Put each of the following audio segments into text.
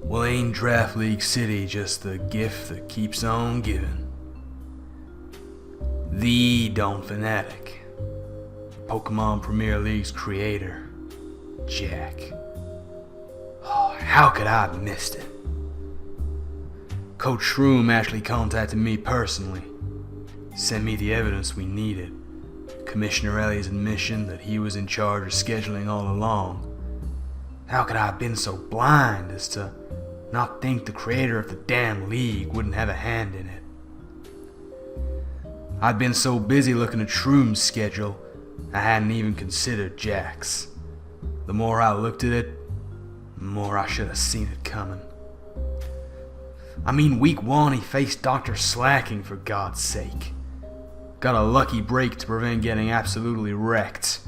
Well, ain't Draft League City just the gift that keeps on giving? The Don Fanatic, Pokemon Premier League's creator, Jack. Oh, how could I have missed it? Coach Shroom actually contacted me personally, sent me the evidence we needed, Commissioner Ellie's admission that he was in charge of scheduling all along. How could I have been so blind as to not think the creator of the damn league wouldn't have a hand in it? I'd been so busy looking at Shroom's schedule, I hadn't even considered Jack's. The more I looked at it, the more I should have seen it coming. I mean, week 1 he faced Dr. Slacking, for God's sake. Got a lucky break to prevent getting absolutely wrecked.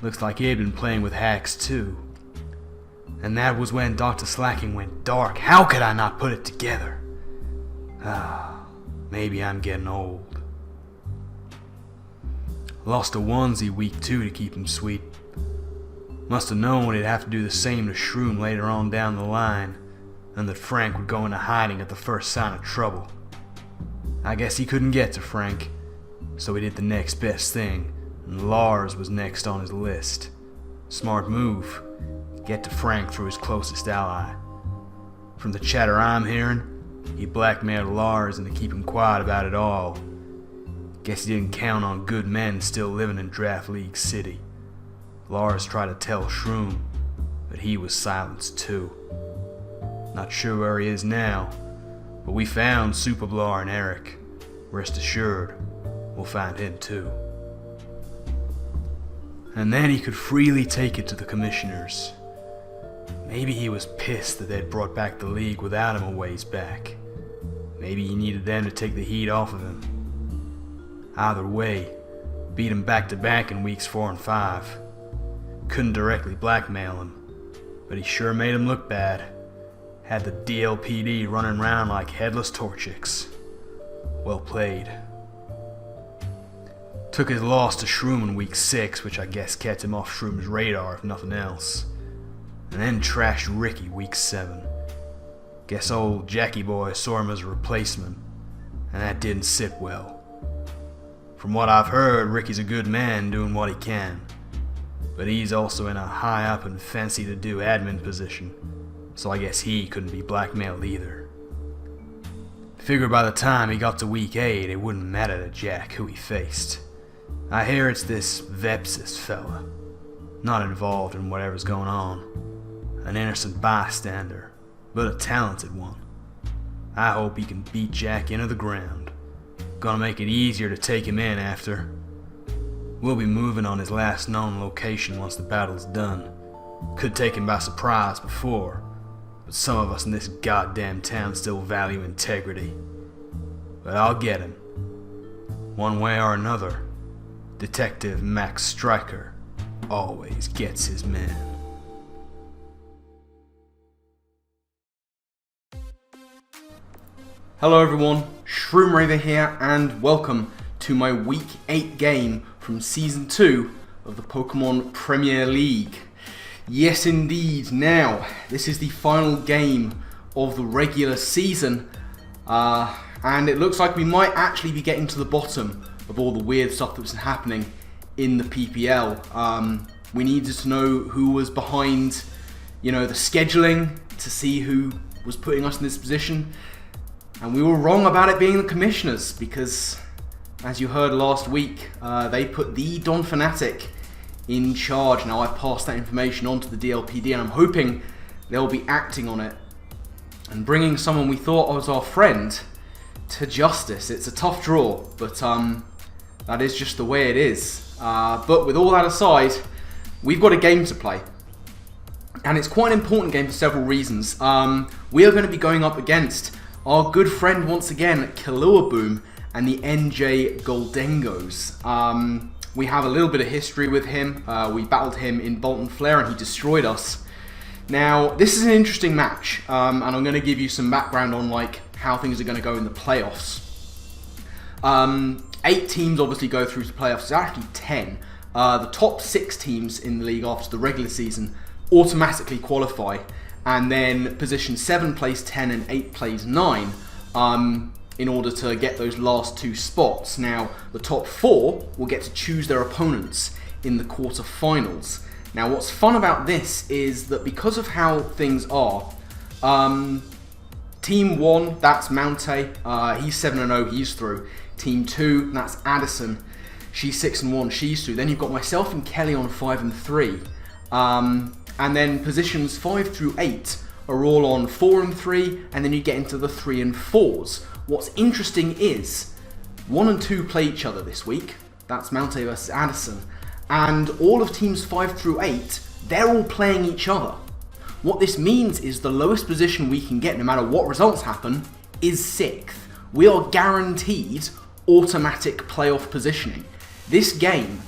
Looks like he had been playing with hacks too. And that was when Dr. Slacking went dark. How could I not put it together? Maybe I'm getting old. Lost a onesie week 2 to keep him sweet. Must have known he'd have to do the same to Shroom later on down the line, and that Frank would go into hiding at the first sign of trouble. I guess he couldn't get to Frank, so he did the next best thing, and Lars was next on his list. Smart move. Get to Frank through his closest ally. From the chatter I'm hearing, he blackmailed Lars into keeping quiet about it all. Guess he didn't count on good men still living in Draft League City. Lars tried to tell Shroom, but he was silenced too. Not sure where he is now, but we found Superblar and Eric. Rest assured, we'll find him too. And then he could freely take it to the commissioners. Maybe he was pissed that they'd brought back the league without him a ways back. Maybe he needed them to take the heat off of him. Either way, beat him back to back in weeks 4 and 5. Couldn't directly blackmail him, but he sure made him look bad. Had the DLPD running around like headless Torchics. Well played. Took his loss to Shroom in week 6, which I guess kept him off Shroom's radar if nothing else. And then trashed Ricky week 7. Guess old Jackie boy saw him as a replacement, and that didn't sit well. From what I've heard, Ricky's a good man doing what he can, but he's also in a high up and fancy to do admin position, so I guess he couldn't be blackmailed either. Figured by the time he got to week 8, it wouldn't matter to Jack who he faced. I hear it's this Vepsis fella, not involved in whatever's going on. An innocent bystander, but a talented one. I hope he can beat Jack into the ground. Gonna make it easier to take him in after. We'll be moving on his last known location once the battle's done. Could take him by surprise before, but some of us in this goddamn town still value integrity. But I'll get him. One way or another, Detective Max Stryker always gets his man. Hello everyone, Shroomraver here, and welcome to my week 8 game from season 2 of the Pokemon Premier League. Yes indeed, now this is the final game of the regular season, and it looks like we might actually be getting to the bottom of all the weird stuff that was happening in the PPL. We needed to know who was behind, the scheduling, to see who was putting us in this position. And we were wrong about it being the commissioners, because as you heard last week, they put the Don Fanatic in charge. Now I've passed that information on to the DLPD, and I'm hoping they'll be acting on it and bringing someone we thought was our friend to justice. It's a tough draw, but that is just the way it is. But with all that aside, we've got a game to play. And it's quite an important game for several reasons. We are going to be going up against our good friend once again, Killuaboom, and the NJ Gholdengos. We have a little bit of history with him. We battled him in Bolton Flare and he destroyed us. Now, this is an interesting match, and I'm going to give you some background on how things are going to go in the playoffs. 8 teams obviously go through to playoffs. It's actually 10. The top 6 teams in the league after the regular season automatically qualify, and then position 7 plays 10 and 8 plays 9 in order to get those last 2 spots. Now, the top 4 will get to choose their opponents in the quarterfinals. Now, what's fun about this is that because of how things are, Team 1, that's Mounte, he's 7-0, he's through. Team 2, that's Addison, she's 6-1, she's through. Then you've got myself and Kelly on 5-3. And then positions 5 through 8 are all on 4 and 3, and then you get into the 3 and 4s. What's interesting is 1 and 2 play each other this week. That's Mounte versus Addison. And all of teams 5 through 8, they're all playing each other. What this means is the lowest position we can get, no matter what results happen, is 6th. We are guaranteed automatic playoff positioning. This game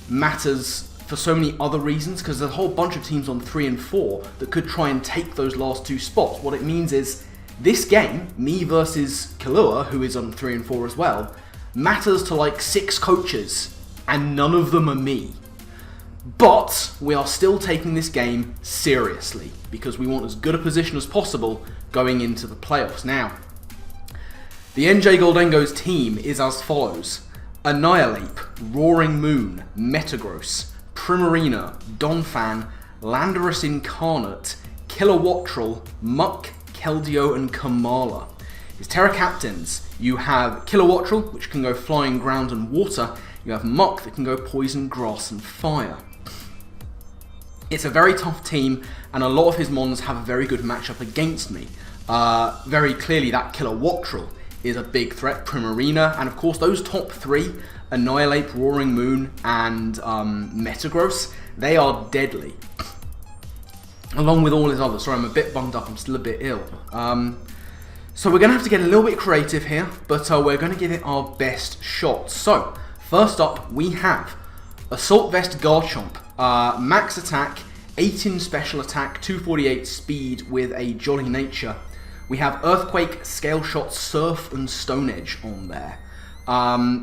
matters for so many other reasons, because there's a whole bunch of teams on 3 and 4 that could try and take those last 2 spots. What it means is this game, me versus Killua, who is on 3 and 4 as well, matters to like 6 coaches, and none of them are me. But we are still taking this game seriously, because we want as good a position as possible going into the playoffs. Now, the NJ Gholdengos team is as follows: Annihilate, Roaring Moon, Metagross, Primarina, Donphan, Landorus Incarnate, Killuaboom, Muck, Keldeo, and Kamala. His Terra Captains, you have Killuaboom, which can go flying, ground, and water. You have Muck that can go poison, grass, and fire. It's a very tough team, and a lot of his mons have a very good matchup against me. Very clearly, that Killuaboom is a big threat, Primarina, and of course those top 3, Annihilate, Roaring Moon, and Metagross, they are deadly. Along with all his others. Sorry, I'm a bit bummed up, I'm still a bit ill. So we're going to have to get a little bit creative here, but we're going to give it our best shot. So, first up, we have Assault Vest Garchomp, max attack, 18 special attack, 248 speed with a jolly nature. We have Earthquake, Scale Shot, Surf, and Stone Edge on there.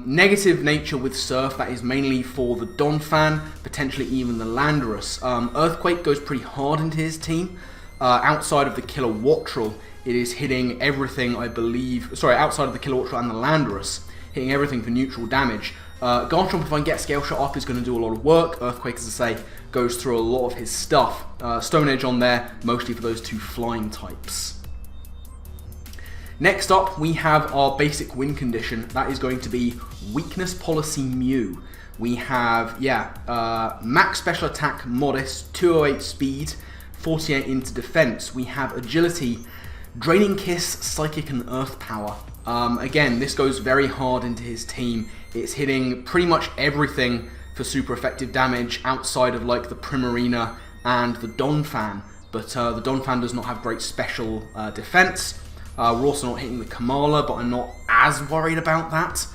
Negative nature with Surf, that is mainly for the Donphan, potentially even the Landorus. Earthquake goes pretty hard into his team. Outside of the Killuaboom, it is hitting everything, I believe. Sorry, outside of the Killuaboom and the Landorus, hitting everything for neutral damage. Garchomp, if I can get Scale Shot up, is going to do a lot of work. Earthquake, as I say, goes through a lot of his stuff. Stone Edge on there, mostly for those 2 flying types. Next up, we have our basic win condition. That is going to be Weakness Policy Mew. We have, max special attack, modest, 208 speed, 48 into defense. We have agility, Draining Kiss, Psychic, and Earth Power. Again, this goes very hard into his team. It's hitting pretty much everything for super effective damage outside of like the Primarina and the Donphan. But the Donphan does not have great special defense. We're also not hitting the Kamala, but I'm not as worried about that.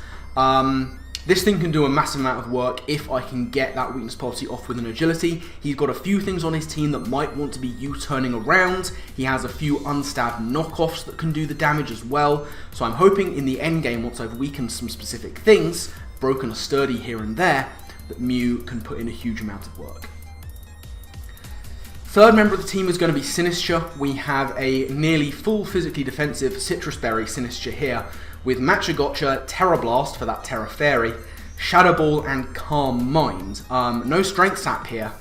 This thing can do a massive amount of work if I can get that weakness policy off with an agility. He's got a few things on his team that might want to be U-turning around. He has a few unstabbed knockoffs that can do the damage as well. So I'm hoping in the end game, once I've weakened some specific things, broken a sturdy here and there, that Mew can put in a huge amount of work. Third member of the team is going to be Sinistra. We have a nearly full physically defensive Citrus Berry Sinistra here, with Machagotcha, Terra Blast for that Terra Fairy, Shadow Ball, and Calm Mind. No Strength Sap here,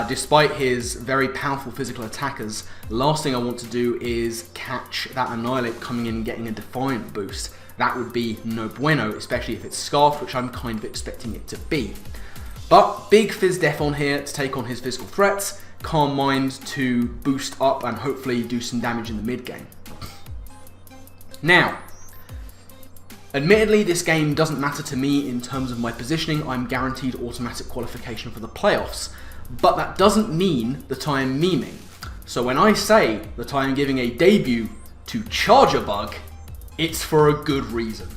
despite his very powerful physical attackers. Last thing I want to do is catch that Annihilate coming in and getting a Defiant boost. That would be no bueno, especially if it's Scarf, which I'm kind of expecting it to be. But big Fizz Def on here to take on his physical threats, Calm Mind to boost up and hopefully do some damage in the mid game. Now, admittedly, this game doesn't matter to me in terms of my positioning. I'm guaranteed automatic qualification for the playoffs. But that doesn't mean that I am memeing. So when I say that I am giving a debut to Charjabug, it's for a good reason.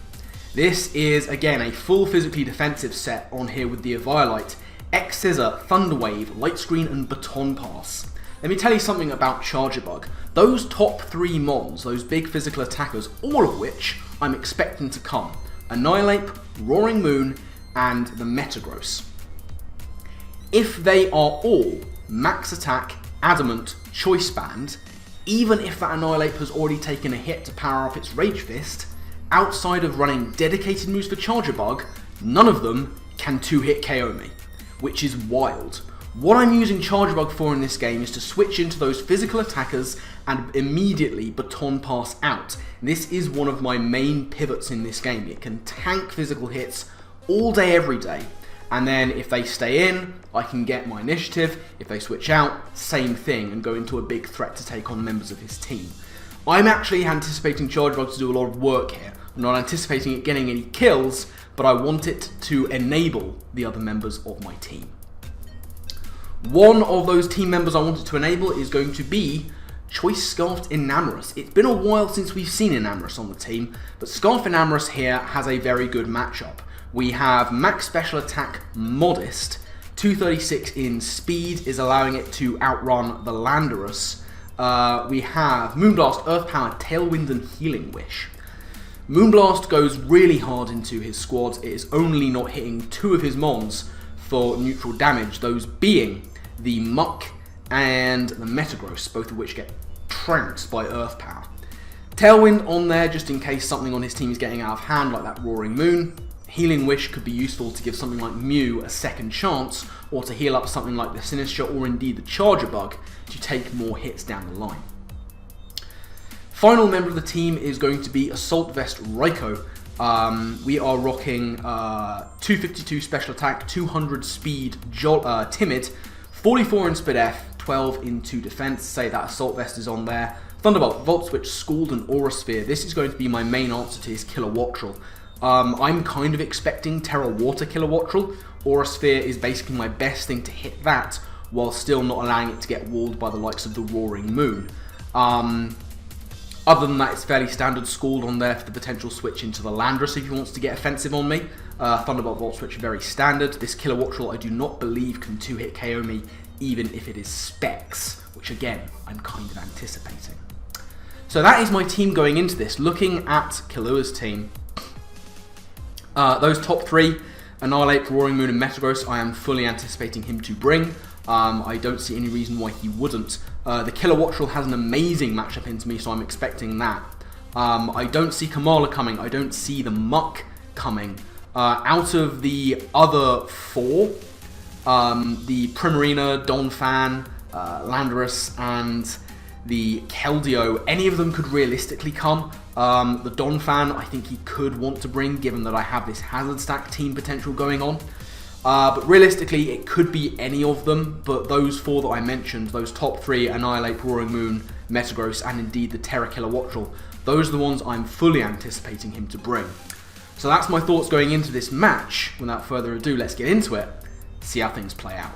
This is, again, a full physically defensive set on here with the Eviolite, X-Scissor, Thunder Wave, Light Screen, and Baton Pass. Let me tell you something about Charjabug. Those top 3 mons, those big physical attackers, all of which I'm expecting to come. Annihilate, Roaring Moon, and the Metagross. If they are all max attack, adamant, choice band, even if that Annihilate has already taken a hit to power up its Rage Fist, outside of running dedicated moves for Charjabug, none of them can 2-hit KO me, which is wild. What I'm using Charjabug for in this game is to switch into those physical attackers and immediately baton pass out. This is one of my main pivots in this game. It can tank physical hits all day, every day. And then if they stay in, I can get my initiative. If they switch out, same thing, and go into a big threat to take on members of his team. I'm actually anticipating Charjabug to do a lot of work here. I'm not anticipating it getting any kills, but I want it to enable the other members of my team. One of those team members I wanted to enable is going to be Choice Scarfed Enamorous. It's been a while since we've seen Enamorous on the team, but Scarf Enamorous here has a very good matchup. We have max special attack Modest, 236 in speed is allowing it to outrun the Landorus. We have Moonblast, Earth Power, Tailwind and Healing Wish. Moonblast goes really hard into his squads. It is only not hitting 2 of his mons for neutral damage, those being the Muck and the Metagross, both of which get trounced by Earth Power. Tailwind on there just in case something on his team is getting out of hand, like that Roaring Moon. Healing Wish could be useful to give something like Mew a second chance, or to heal up something like the Sinistcha or indeed the Charjabug to take more hits down the line. Final member of the team is going to be Assault Vest Raikou. We are rocking 252 special attack, 200 speed, timid, 44 in speed F, 12 into defense. Say that Assault Vest is on there. Thunderbolt, Volt Switch, Scald and Aura Sphere. This is going to be my main answer to his Killuaboom. I'm kind of expecting Terra Water Killuaboom. Aura Sphere is basically my best thing to hit that, while still not allowing it to get walled by the likes of the Roaring Moon. Other than that, it's fairly standard. Scald on there for the potential switch into the Landorus if he wants to get offensive on me. Thunderbolt Volt Switch, very standard. This Killuaboom I do not believe can 2-hit KO me, even if it is Specs, which again, I'm kind of anticipating. So that is my team going into this. Looking at Killua's team, those top 3, Annihilate, Roaring Moon and Metagross, I am fully anticipating him to bring. I don't see any reason why he wouldn't. The Killuaboom has an amazing matchup into me, so I'm expecting that. I don't see Kamala coming. I don't see the Muck coming. Out of the other 4, the Primarina, Donphan, Landorus, and the Keldeo, any of them could realistically come. The Donphan, I think he could want to bring, given that I have this Hazard Stack team potential going on. But realistically, it could be any of them, but those 4 that I mentioned, those top 3, Annihilate, Roaring Moon, Metagross, and indeed the Terra Killuaboom, those are the ones I'm fully anticipating him to bring. So that's my thoughts going into this match. Without further ado, let's get into it, see how things play out.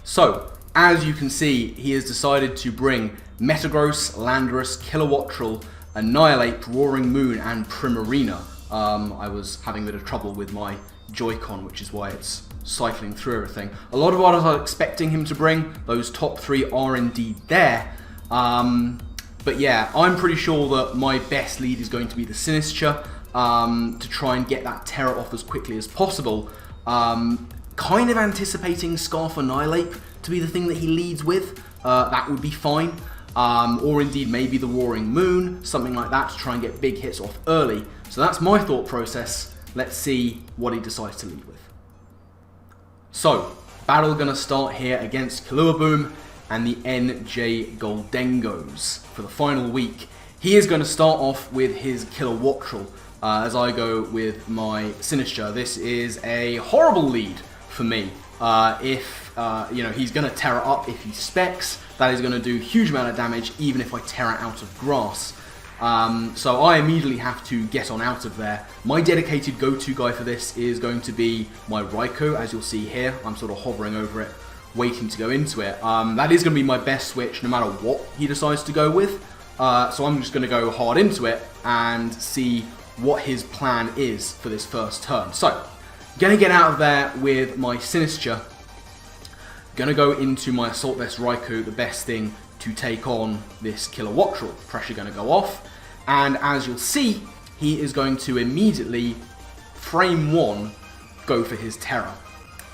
So, as you can see, he has decided to bring Metagross, Landorus, Killuaboom, Annihilate, Roaring Moon, and Primarina. I was having a bit of trouble with my Joy-Con, which is why it's cycling through everything. A lot of what I was expecting him to bring, those top 3 are indeed there. But yeah, I'm pretty sure that my best lead is going to be the Sinistcha, to try and get that Terra off as quickly as possible. Kind of anticipating Scarf Annihilate to be the thing that he leads with. That would be fine. Or indeed maybe the Roaring Moon, something like that, to try and get big hits off early. So that's my thought process. Let's see what he decides to lead with. So, battle gonna start here against Killuaboom and the NJ Gholdengos for the final week. He is going to start off with his Killuaboom as I go with my Sinistcha. This is a horrible lead for me. He's going to Terra up if he specs. That is going to do a huge amount of damage even if I Terra out of grass. So I immediately have to get on out of there. My dedicated go-to guy for this is going to be my Raikou, as you'll see here. I'm sort of hovering over it, waiting to go into it. That is going to be my best switch no matter what he decides to go with. So I'm just going to go hard into it and see what his plan is for this first turn. So, going to get out of there with my Sinistcha. Going to go into my Assault Vest Raikou, the best thing to take on this Killuaboom. Pressure going to go off. And as you'll see, he is going to immediately, frame 1, go for his Terra.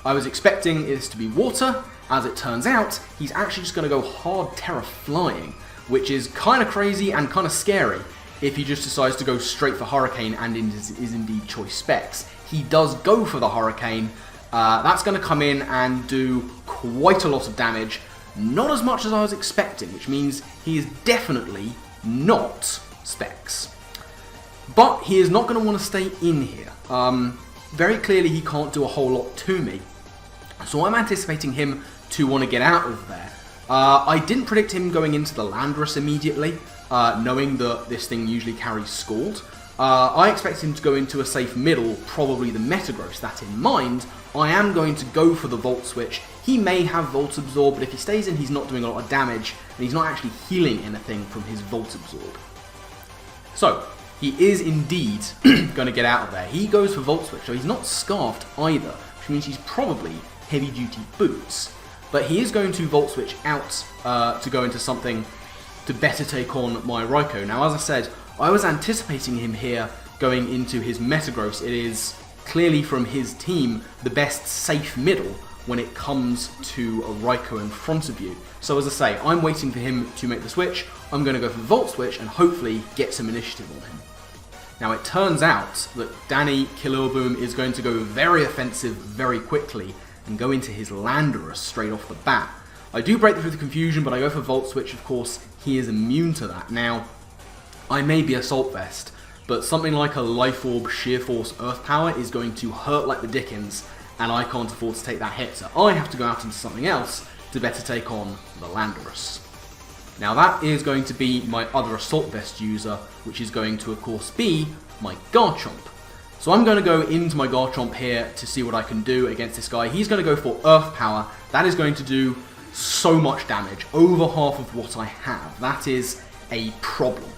I was expecting this to be water. As it turns out, he's actually just going to go hard Terra Flying. which is kind of crazy and kind of scary if he just decides to go straight for Hurricane and is indeed choice specs. He does go for the Hurricane. That's going to come in and do quite a lot of damage. Not as much as I was expecting, which means he is definitely not specs. But he is not going to want to stay in here. Very clearly he can't do a whole lot to me. So I'm anticipating him to want to get out of there. I didn't predict him going into the Landorus immediately, knowing that this thing usually carries Scald. I expect him to go into a safe middle, probably the Metagross. That in mind, I am going to go for the Volt Switch. He may have Volt Absorb, but if he stays in, he's not doing a lot of damage, and he's not actually healing anything from his Volt Absorb. So, he is indeed going to get out of there. He goes for Volt Switch, so he's not Scarfed either, which means he's probably Heavy Duty Boots. But he is going to Volt Switch out to go into something to better take on my Raikou. Now, as I said, I was anticipating him here going into his Metagross. It is clearly from his team the best safe middle when it comes to a Raikou in front of you. So as I say, I'm waiting for him to make the switch. I'm going to go for Volt Switch and hopefully get some initiative on him. Now it turns out that Danny Killuaboom is going to go very offensive very quickly and go into his Landorus straight off the bat. I do break through the confusion, but I go for Volt Switch. Of course, he is immune to that. Now, I may be Assault Vest, but something like a Life Orb, Sheer Force, Earth Power is going to hurt like the dickens, and I can't afford to take that hit, so I have to go out into something else to better take on the Landorus. Now that is going to be my other Assault Vest user, which is going to of course be my Garchomp. So I'm going to go into my Garchomp here to see what I can do against this guy. He's going to go for Earth Power. That is going to do so much damage, over half of what I have. That is a problem.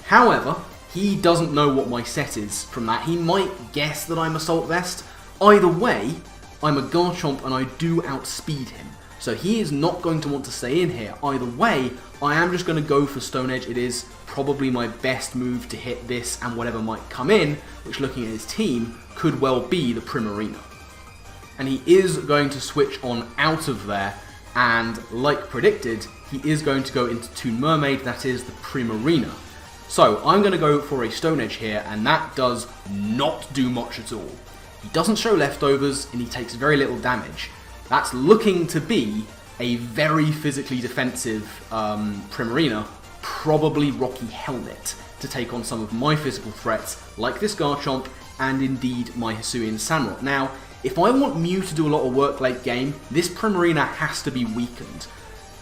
However, he doesn't know what my set is from that. He might guess that I'm Assault Vest. Either way, I'm a Garchomp and I do outspeed him. So he is not going to want to stay in here. Either way, I am just going to go for Stone Edge. It is probably my best move to hit this and whatever might come in, which looking at his team, could well be the Primarina. And he is going to switch on out of there, and like predicted, he is going to go into Toon Mermaid, that is the Primarina. So I'm going to go for a Stone Edge here, and that does not do much at all. He doesn't show leftovers, and he takes very little damage. That's looking to be a very physically defensive Primarina, probably Rocky Helmet, to take on some of my physical threats, like this Garchomp, and indeed my Hisuian Samurott. Now, if I want Mew to do a lot of work late game, this Primarina has to be weakened.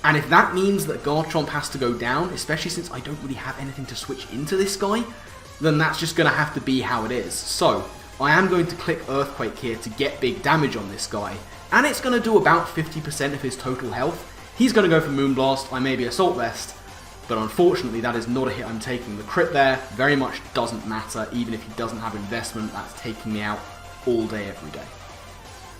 And if that means that Garchomp has to go down, especially since I don't really have anything to switch into this guy, then that's just going to have to be how it is. So, I am going to click Earthquake here to get big damage on this guy, and it's going to do about 50% of his total health. He's going to go for Moonblast. I may be Assault Vest, but unfortunately that is not a hit I'm taking. The crit there very much doesn't matter, even if he doesn't have investment. That's taking me out all day, every day.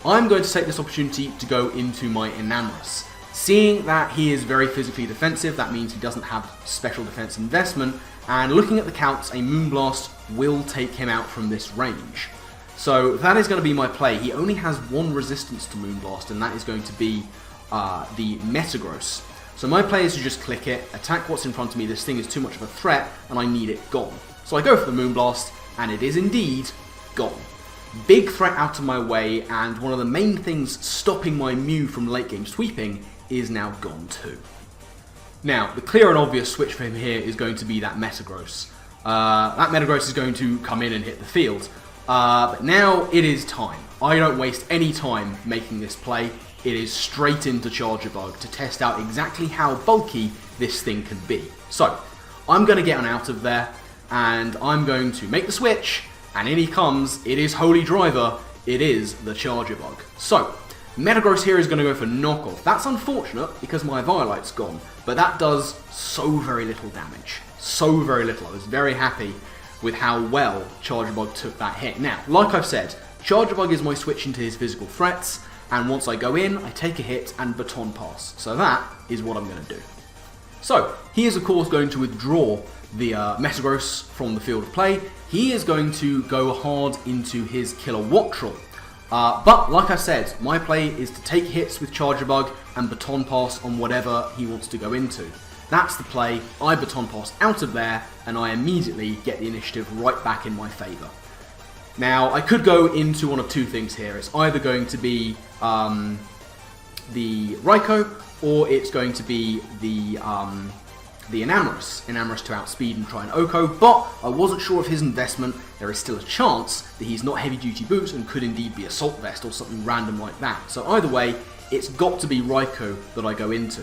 I'm going to take this opportunity to go into my Enamorus. Seeing that he is very physically defensive, that means he doesn't have special defense investment, and looking at the counts, a Moonblast will take him out from this range. So that is going to be my play. He only has one resistance to Moonblast, and that is going to be the Metagross. So my play is to just click it, attack what's in front of me. This thing is too much of a threat, and I need it gone. So I go for the Moonblast, and it is indeed gone. Big threat out of my way, and one of the main things stopping my Mew from late game sweeping is now gone too. Now, the clear and obvious switch for him here is going to be that Metagross. That Metagross is going to come in and hit the field. But now it is time. I don't waste any time making this play. It is straight into Charjabug to test out exactly how bulky this thing can be. So, I'm going to get on out of there, and I'm going to make the switch, and in he comes. It is Holy Driver. It is the Charjabug. So, Metagross here is going to go for knockoff. That's unfortunate because my Violet's gone, but that does so very little damage. So very little. I was very happy with how well Charjabug took that hit. Now, like I've said, Charjabug is my switch into his physical threats, and once I go in, I take a hit and Baton Pass. So that is what I'm going to do. So, he is of course going to withdraw the Metagross from the field of play. He is going to go hard into his Killuaboom. But, like I said, my play is to take hits with Charjabug and Baton Pass on whatever he wants to go into. That's the play. I baton pass out of there, and I immediately get the initiative right back in my favour. Now, I could go into one of two things here. It's either going to be the Raikou, or it's going to be the Enamorus to outspeed and try and Oko, but I wasn't sure of his investment. There is still a chance that he's not heavy duty boots and could indeed be Assault Vest or something random like that. So either way, it's got to be Raikou that I go into.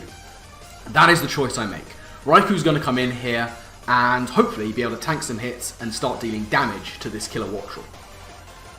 That is the choice I make. Raikou's going to come in here and hopefully be able to tank some hits and start dealing damage to this Killuaboom.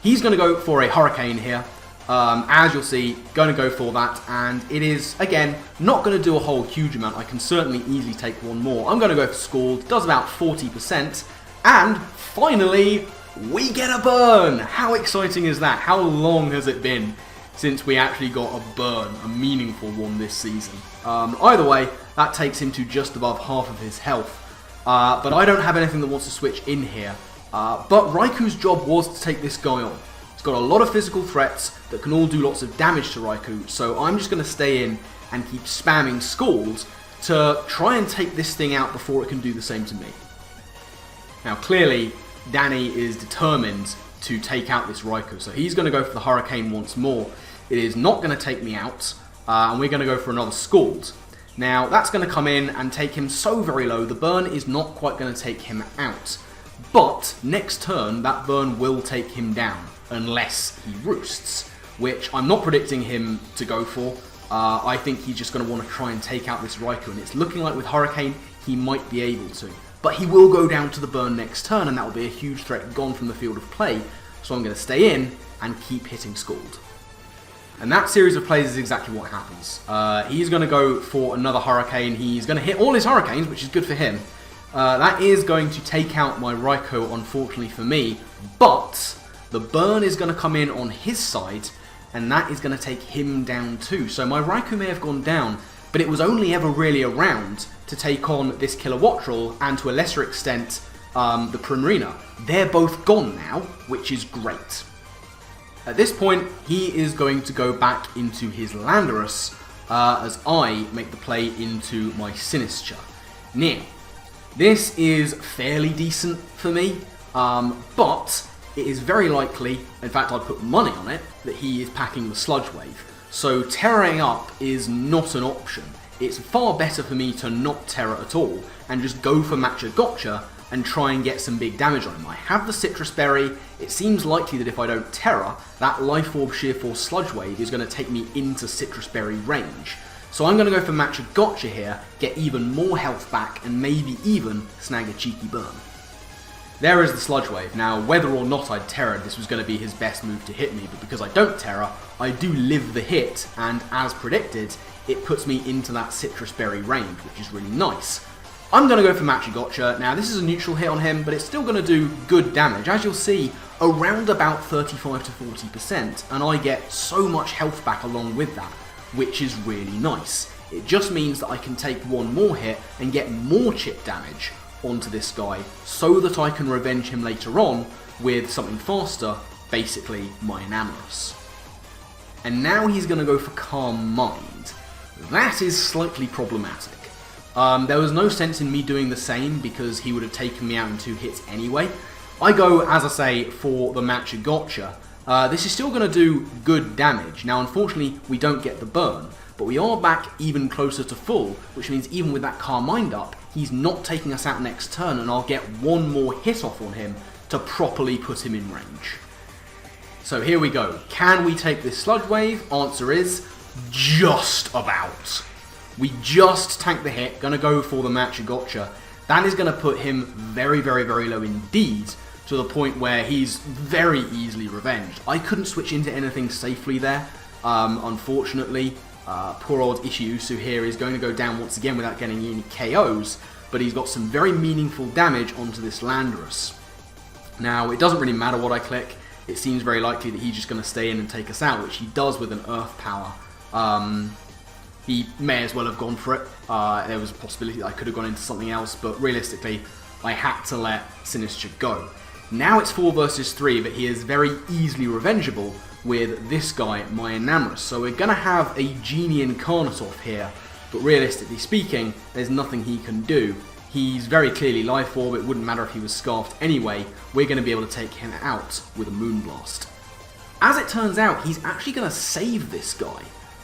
He's going to go for a Hurricane here. As you'll see, going to go for that, and it is, again, not going to do a whole huge amount. I can certainly easily take one more. I'm going to go for Scald, does about 40%, and finally, we get a burn! How exciting is that? How long has it been since we actually got a burn, a meaningful one this season? Either way, that takes him to just above half of his health, but I don't have anything that wants to switch in here. But Raikou's job was to take this guy on. He's got a lot of physical threats that can all do lots of damage to Raikou, so I'm just going to stay in and keep spamming Scald to try and take this thing out before it can do the same to me. Now clearly, Danny is determined to take out this Raikou, so he's going to go for the Hurricane once more. It is not going to take me out, and we're going to go for another Scald. Now that's going to come in and take him so very low, the burn is not quite going to take him out. But next turn, that burn will take him down, unless he roosts, which I'm not predicting him to go for. I think he's just going to want to try and take out this Raikou, and it's looking like with Hurricane, he might be able to. But he will go down to the burn next turn, and that will be a huge threat gone from the field of play, so I'm going to stay in and keep hitting Scald. And that series of plays is exactly what happens. He's going to go for another Hurricane. He's going to hit all his Hurricanes, which is good for him. That is going to take out my Raikou, unfortunately for me, but the burn is going to come in on his side, and that is going to take him down too. So my Raikou may have gone down, but it was only ever really around to take on this Killuaboom and to a lesser extent the Primarina. They're both gone now, which is great. At this point, he is going to go back into his Landorus as I make the play into my Sinistcha. Now, this is fairly decent for me, but it is very likely, in fact I'd put money on it, that he is packing the Sludge Wave. So terroring up is not an option. It's far better for me to not terror at all and just go for Matcha Gotcha and try and get some big damage on him. I have the Citrus Berry. It seems likely that if I don't terror, that Life Orb Sheer Force Sludge Wave is going to take me into Citrus Berry range. So I'm going to go for Matcha Gotcha here, get even more health back, and maybe even snag a cheeky burn. There is the Sludge Wave. Now, whether or not I'd terror, this was going to be his best move to hit me, but because I don't terror, I do live the hit, and as predicted, it puts me into that Citrus Berry range, which is really nice. I'm going to go for Matcha Gotcha. Now, this is a neutral hit on him, but it's still going to do good damage. As you'll see, around about 35 to 40%, and I get so much health back along with that, which is really nice. It just means that I can take one more hit and get more chip damage onto this guy so that I can revenge him later on with something faster, basically my Enamorus. And now he's going to go for Calm Mind. That is slightly problematic. There was no sense in me doing the same because he would have taken me out in 2 hits anyway. I go, as I say, for the Matcha Gotcha. This is still going to do good damage. Now, unfortunately, we don't get the burn, but we are back even closer to full, which means even with that Calm Mind up, he's not taking us out next turn, and I'll get one more hit off on him to properly put him in range. So here we go. Can we take this Sludge Wave? Answer is just about. We just tank the hit, going to go for the Matcha Gotcha. That is going to put him very, very, very low indeed, to the point where he's very easily revenged. I couldn't switch into anything safely there, unfortunately. Poor old Ishiusu here is going to go down once again without getting any KOs, but he's got some very meaningful damage onto this Landorus. Now, it doesn't really matter what I click. It seems very likely that he's just going to stay in and take us out, which he does with an Earth Power. He may as well have gone for it. There was a possibility that I could have gone into something else, but realistically, I had to let Sinistcha go. Now it's 4 versus 3, but he is very easily revengeable with this guy, my Enamorus. So we're going to have a Genie Incarnate off here but realistically speaking, there's nothing he can do. He's very clearly Life Orb, it wouldn't matter if he was Scarfed anyway, we're going to be able to take him out with a Moonblast. As it turns out, he's actually going to save this guy,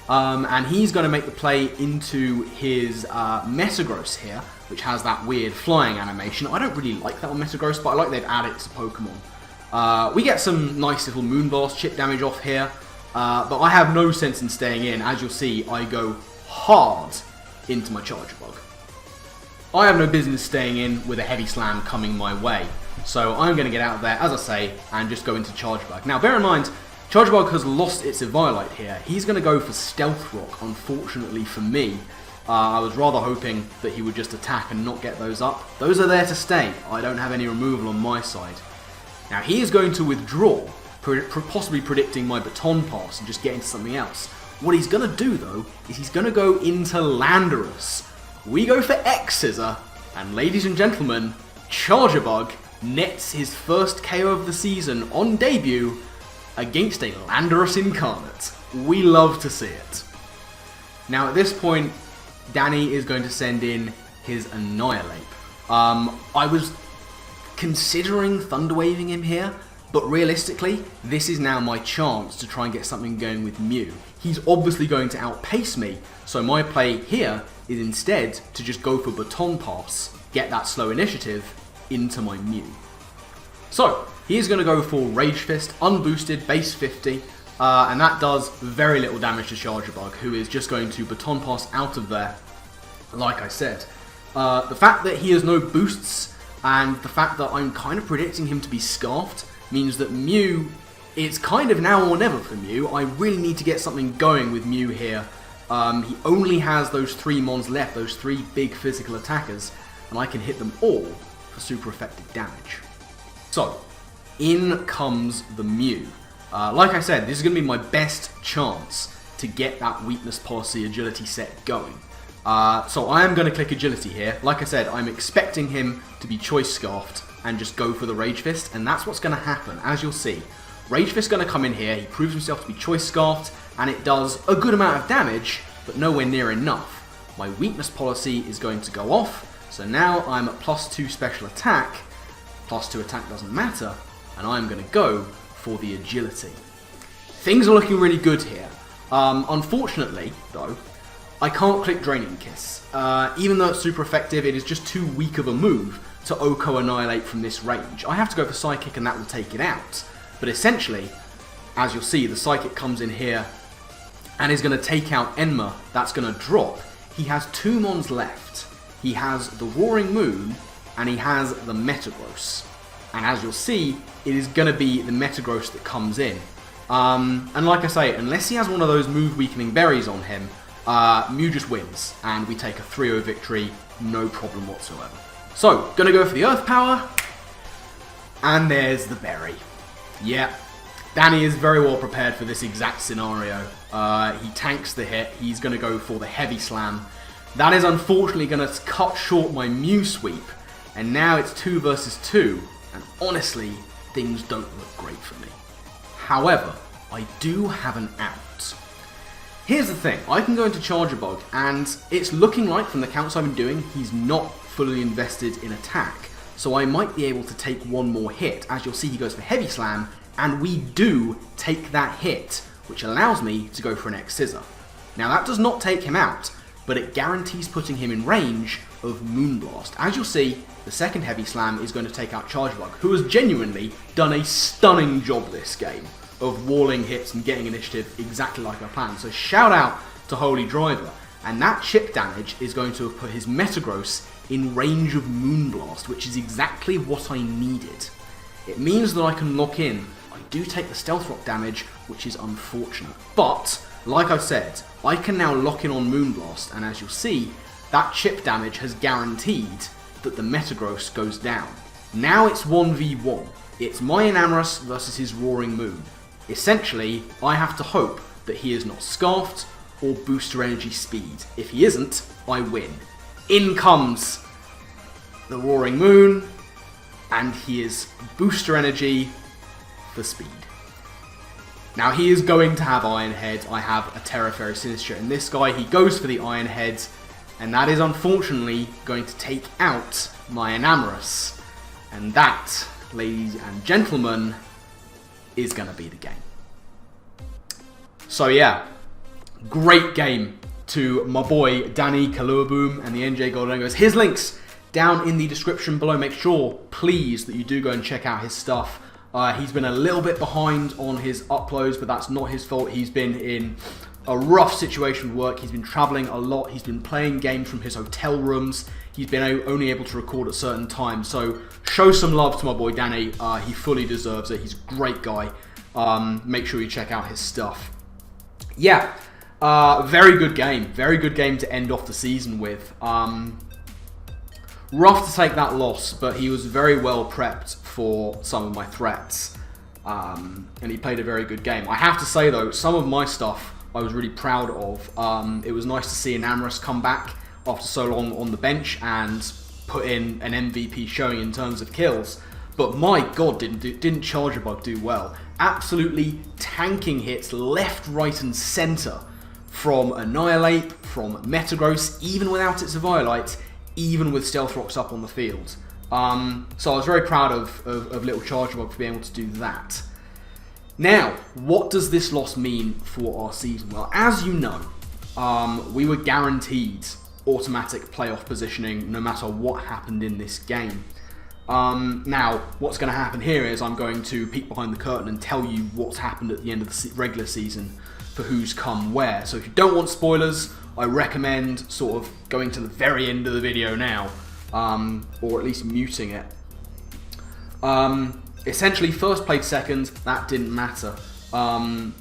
and he's going to make the play into his Metagross here, which has that weird flying animation. I don't really like that on Metagross, but I like they've added it to Pokemon. We get some nice little Moonblast chip damage off here, but I have no sense in staying in. As you'll see, I go hard into my Charjabug. I have no business staying in with a Heavy Slam coming my way, so I'm going to get out of there, as I say, and just go into Charjabug. Now, bear in mind, Charjabug has lost its Eviolite here. He's going to go for Stealth Rock, unfortunately for me. I was rather hoping that he would just attack and not get those up. Those are there to stay. I don't have any removal on my side. Now, he is going to withdraw, possibly predicting my Baton Pass and just get into something else. What he's going to do, though, is he's going to go into Landorus. We go for X-Scissor, and ladies and gentlemen, Charjabug nets his first KO of the season on debut against a Landorus Incarnate. We love to see it. Now at this point, Danny is going to send in his Annihilate. I was considering Thunder Waving him here, but realistically, this is now my chance to try and get something going with Mew. He's obviously going to outpace me, so my play here is instead to just go for Baton Pass, get that slow initiative into my Mew. So, he's going to go for Rage Fist, unboosted, base 50, and that does very little damage to Charjabug, who is just going to Baton Pass out of there, like I said. The fact that he has no boosts, and the fact that I'm kind of predicting him to be Scarfed, means that Mew, it's kind of now or never for Mew. I really need to get something going with Mew here. He only has those 3 mons left, those 3 big physical attackers, and I can hit them all for super effective damage. So, in comes the Mew. Like I said, this is going to be my best chance to get that Weakness Policy Agility set going. So I am going to click Agility here. Like I said, I'm expecting him to be Choice Scarfed and just go for the Rage Fist, and that's what's going to happen, as you'll see. Rage Fist is going to come in here, he proves himself to be Choice Scarfed, and it does a good amount of damage, but nowhere near enough. My Weakness Policy is going to go off, so now I'm at +2 special attack, +2 attack doesn't matter, and I'm going to go for the Agility. Things are looking really good here. Unfortunately, though, I can't click Draining Kiss. Even though it's super effective, it is just too weak of a move to Oko Annihilate from this range. I have to go for Psychic and that will take it out. But essentially, as you'll see, the Psychic comes in here and is going to take out Enma. That's going to drop. He has 2 mons left. He has the Roaring Moon and he has the Metagross. And as you'll see, it is going to be the Metagross that comes in. And like I say, unless he has one of those move weakening berries on him, Mew just wins, and we take a 3-0 victory, no problem whatsoever. So, gonna go for the Earth Power, and there's the berry. Yeah, Danny is very well prepared for this exact scenario. He tanks the hit, he's gonna go for the Heavy Slam. That is unfortunately gonna cut short my Mew sweep, and now it's 2 versus 2, and honestly, things don't look great for me. However, I do have an out. Here's the thing, I can go into Charjabug, and it's looking like, from the counts I've been doing, he's not fully invested in attack, so I might be able to take one more hit. As you'll see, he goes for Heavy Slam, and we do take that hit, which allows me to go for an X-Scissor. Now that does not take him out, but it guarantees putting him in range of Moonblast. As you'll see, the second Heavy Slam is going to take out Charjabug, who has genuinely done a stunning job this game of walling hits and getting initiative exactly like I planned. So shout out to Holy Driver. And that chip damage is going to put his Metagross in range of Moonblast, which is exactly what I needed. It means that I can lock in. I do take the Stealth Rock damage, which is unfortunate. But, like I've said, I can now lock in on Moonblast, and as you'll see, that chip damage has guaranteed that the Metagross goes down. Now it's 1v1. It's my Enamorus versus his Roaring Moon. Essentially, I have to hope that he is not Scarfed or Booster Energy Speed. If he isn't, I win. In comes the Roaring Moon, and he is Booster Energy for Speed. Now, he is going to have Iron Head. I have a Terra Fairy Sinister. And this guy, he goes for the Iron Head. And that is, unfortunately, going to take out my Enamorous. And that, ladies and gentlemen, is going to be the game. So, yeah. Great game to my boy, Danny Killuaboom and the NJ Gholdengos. His links down in the description below. Make sure, please, that you do go and check out his stuff. He's been a little bit behind on his uploads, but that's not his fault. He's been in a rough situation with work. He's been traveling a lot. He's been playing games from his hotel rooms. He's been only able to record at certain times. So show some love to my boy Danny. He fully deserves it. He's a great guy. Make sure you check out his stuff. Yeah, very good game. Very good game to end off the season with. Rough to take that loss, but he was very well prepped for some of my threats. And he played a very good game. I have to say though, some of my stuff I was really proud of. It was nice to see Enamorous come back after so long on the bench and put in an MVP showing in terms of kills. But my god, didn't Charjabug do well. Absolutely tanking hits left, right and centre from Annihilate, from Metagross, even without its Violite, even with Stealth Rocks up on the field. So I was very proud of little Charjabug for being able to do that. Now, what does this loss mean for our season? Well, as you know, we were guaranteed automatic playoff positioning no matter what happened in this game. Now, what's going to happen here is I'm going to peek behind the curtain and tell you what's happened at the end of the regular season for who's come where. So if you don't want spoilers, I recommend sort of going to the very end of the video now, or at least muting it. Essentially, first played second, that didn't matter.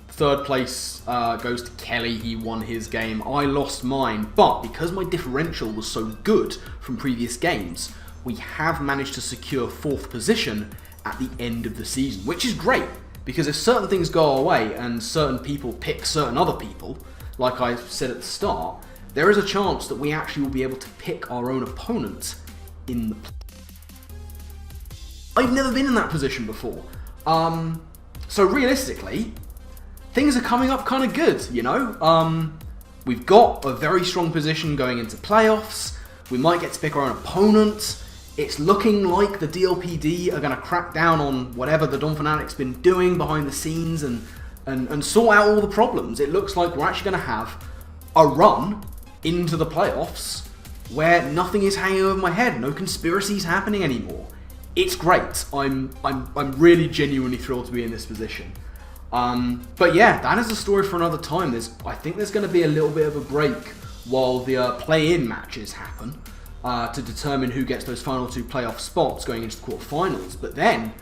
Third place goes to Kelly, he won his game. I lost mine, but because my differential was so good from previous games, we have managed to secure 4th position at the end of the season, which is great, because if certain things go our way and certain people pick certain other people, like I said at the start, there is a chance that we actually will be able to pick our own opponent in the play. I've never been in that position before. So realistically, things are coming up kind of good, you know? We've got a very strong position going into playoffs. We might get to pick our own opponent. It's looking like the DLPD are going to crack down on whatever the Dawn Fanatic's been doing behind the scenes and sort out all the problems. It looks like we're actually going to have a run into the playoffs where nothing is hanging over my head, no conspiracies happening anymore. It's great. I'm really genuinely thrilled to be in this position. But yeah, that is a story for another time. I think there's going to be a little bit of a break while the play-in matches happen to determine who gets those final 2 playoff spots going into the quarterfinals. But then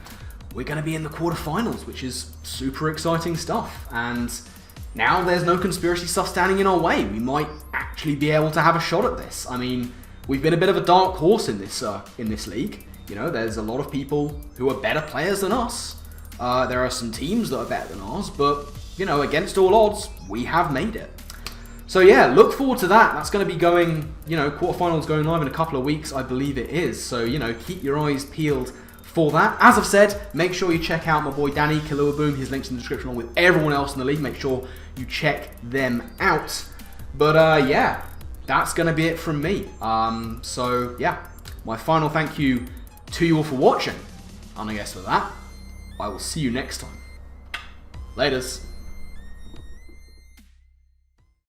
we're going to be in the quarterfinals, which is super exciting stuff. And now there's no conspiracy stuff standing in our way. We might actually be able to have a shot at this. I mean, we've been a bit of a dark horse in this league. You know, there's a lot of people who are better players than us. There are some teams that are better than ours, but, you know, against all odds, we have made it. So yeah, look forward to that. That's going to be going, you know, quarterfinals going live in a couple of weeks, I believe it is. So, you know, keep your eyes peeled for that. As I've said, make sure you check out my boy Danny Killuaboom. His link's in the description along with everyone else in the league. Make sure you check them out. But yeah, that's going to be it from me. So yeah, my final thank you to you all for watching. And I guess with that, I will see you next time. Laters.